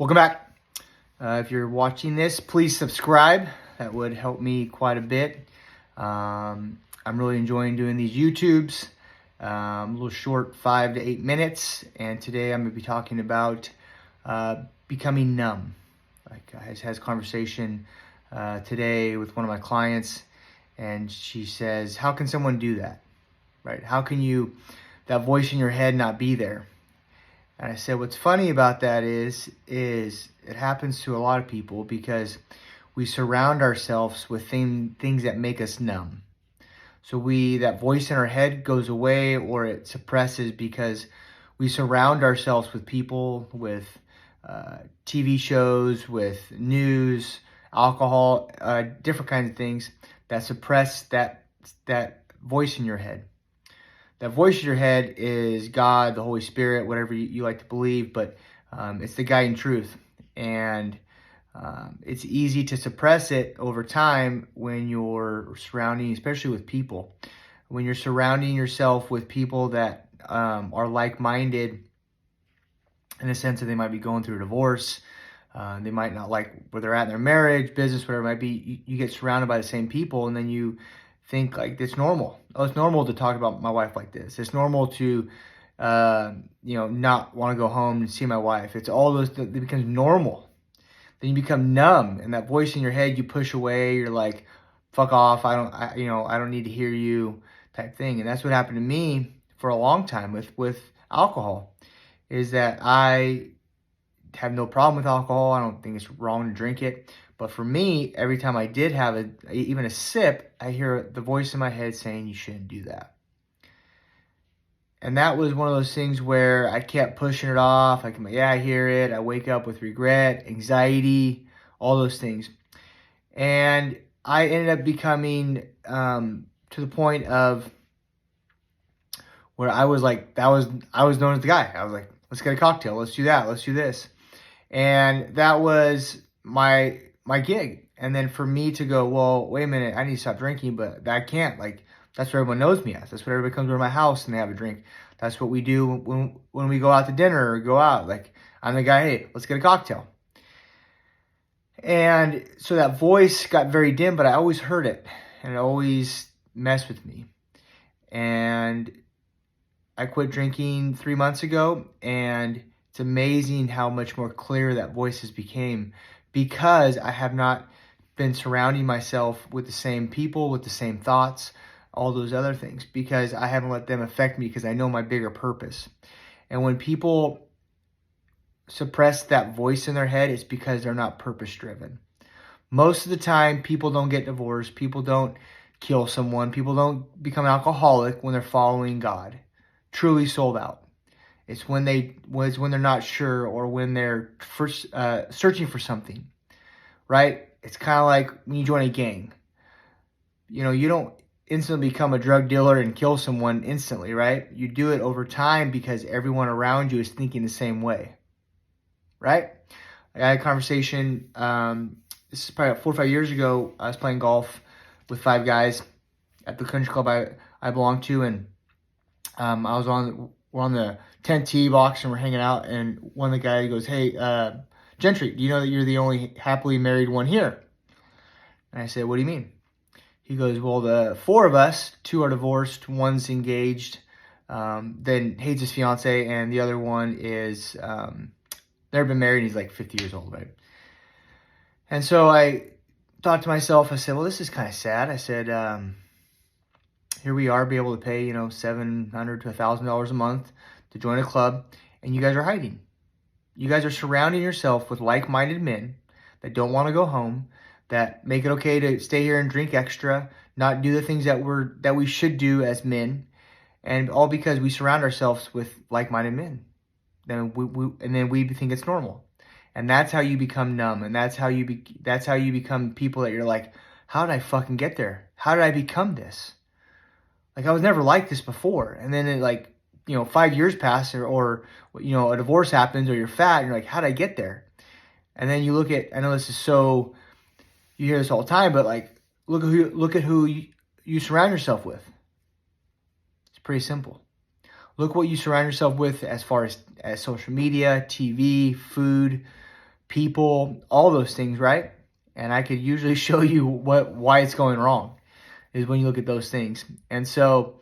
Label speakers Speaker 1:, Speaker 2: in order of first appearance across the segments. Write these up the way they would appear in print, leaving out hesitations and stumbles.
Speaker 1: Welcome back. If you're watching this, please subscribe. That would help me quite a bit. I'm really enjoying doing these YouTubes. A little short, 5 to 8 minutes. And today I'm going to be talking about becoming numb. I had a conversation today with one of my clients, and she says, how can someone do that? Right? How can that voice in your head not be there? And I said, what's funny about that is it happens to a lot of people because we surround ourselves with things that make us numb. So that voice in our head goes away or it suppresses because we surround ourselves with people, with TV shows, with news, alcohol, different kinds of things that suppress that voice in your head. That voice in your head is God, the Holy Spirit, whatever you like to believe, but it's the guiding truth. And it's easy to suppress it over time when you're surrounding, especially with people. When you're surrounding yourself with people that are like-minded in the sense that they might be going through a divorce, they might not like where they're at in their marriage, business, whatever it might be, you get surrounded by the same people, and then you think like it's normal. Oh, it's normal to talk about my wife like this. It's normal to, not want to go home and see my wife. It's all those, it becomes normal. Then you become numb, and that voice in your head you push away. You're like, fuck off. I don't need to hear you type thing. And that's what happened to me for a long time with alcohol, is that I have no problem with alcohol. I don't think it's wrong to drink it. But for me, every time I did have even a sip, I hear the voice in my head saying, you shouldn't do that. And that was one of those things where I kept pushing it off. I hear it. I wake up with regret, anxiety, all those things. And I ended up becoming to the point of where I was like, I was known as the guy. I was like, let's get a cocktail. Let's do that. Let's do this. And that was my gig. And then for me to go, well, wait a minute, I need to stop drinking, but I can't. Like, that's what everyone knows me as. That's what everybody comes over to my house and they have a drink. That's what we do when we go out to dinner or go out. Like, I'm the guy, hey, let's get a cocktail. And so that voice got very dim, but I always heard it. And it always messed with me. And I quit drinking 3 months ago, and it's amazing how much more clear that voice has became, because I have not been surrounding myself with the same people, with the same thoughts, all those other things, because I haven't let them affect me, because I know my bigger purpose. And when people suppress that voice in their head, it's because they're not purpose-driven. Most of the time, people don't get divorced, people don't kill someone, people don't become an alcoholic when they're following God, truly sold out. It's when they're not sure, or when they're first searching for something, right? It's kind of like when you join a gang. You don't instantly become a drug dealer and kill someone instantly, right? You do it over time because everyone around you is thinking the same way, right? I had a conversation, this is probably 4 or 5 years ago. I was playing golf with 5 guys at the country club I belong to, and we're on the 10 tee box and we're hanging out, and one of the guys goes, hey, Gentry, do you know that you're the only happily married one here? And I said, what do you mean? He goes, well, the 4 of us, 2 are divorced, 1's engaged, then hates his fiance, and the other one is never been married, and he's like 50 years old, right? And so I thought to myself, I said, well, this is kind of sad. I said, here we are, be able to pay, $700 to $1,000 a month to join a club, and you guys are hiding. You guys are surrounding yourself with like-minded men that don't want to go home, that make it okay to stay here and drink extra, not do the things that we should do as men, and all because we surround ourselves with like-minded men. Then we think it's normal, and that's how you become numb, and that's how you become people that you're like, how did I fucking get there? How did I become this? Like, I was never like this before. And then it 5 years pass, or a divorce happens, or you're fat, and you're like, how did I get there? And then you look at, I know this is so, you hear this all the time, but like, look at who you surround yourself with. It's pretty simple. Look what you surround yourself with as far as social media, TV, food, people, all those things, right? And I could usually show you why it's going wrong is when you look at those things. And so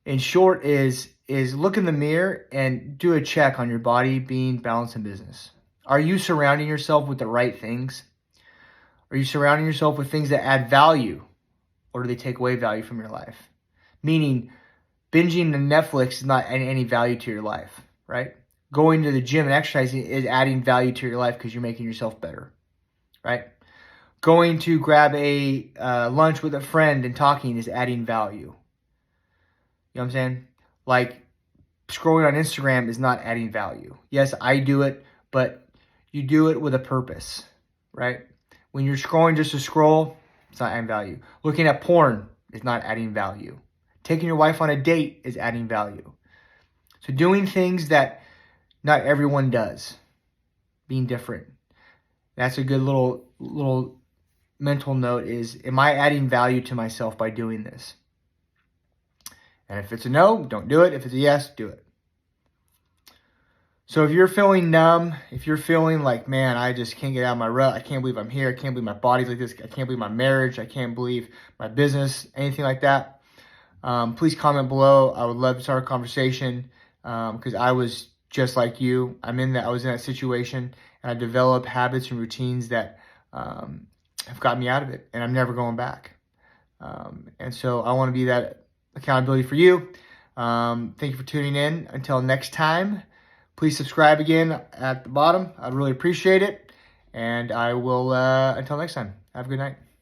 Speaker 1: in short is look in the mirror and do a check on your body, being, balance, and business. Are you surrounding yourself with the right things? Are you surrounding yourself with things that add value, or do they take away value from your life? Meaning, binging on Netflix is not any value to your life, right? Going to the gym and exercising is adding value to your life because you're making yourself better, right? Going to grab a lunch with a friend and talking is adding value. You know what I'm saying? Like, scrolling on Instagram is not adding value. Yes, I do it, but you do it with a purpose, right? When you're scrolling just to scroll, it's not adding value. Looking at porn is not adding value. Taking your wife on a date is adding value. So doing things that not everyone does, being different. That's a good little mental note is, am I adding value to myself by doing this? And if it's a no, don't do it. If it's a yes, do it. So if you're feeling numb, if you're feeling like, man, I just can't get out of my rut, I can't believe I'm here, I can't believe my body's like this, I can't believe my marriage, I can't believe my business, anything like that, please comment below. I would love to start a conversation because I was just like you. I was in that situation, and I developed habits and routines that have got me out of it, and I'm never going back. And so I want to be that accountability for you. Thank you for tuning in. Until next time, please subscribe again at the bottom. I'd really appreciate it. And I will, until next time, have a good night.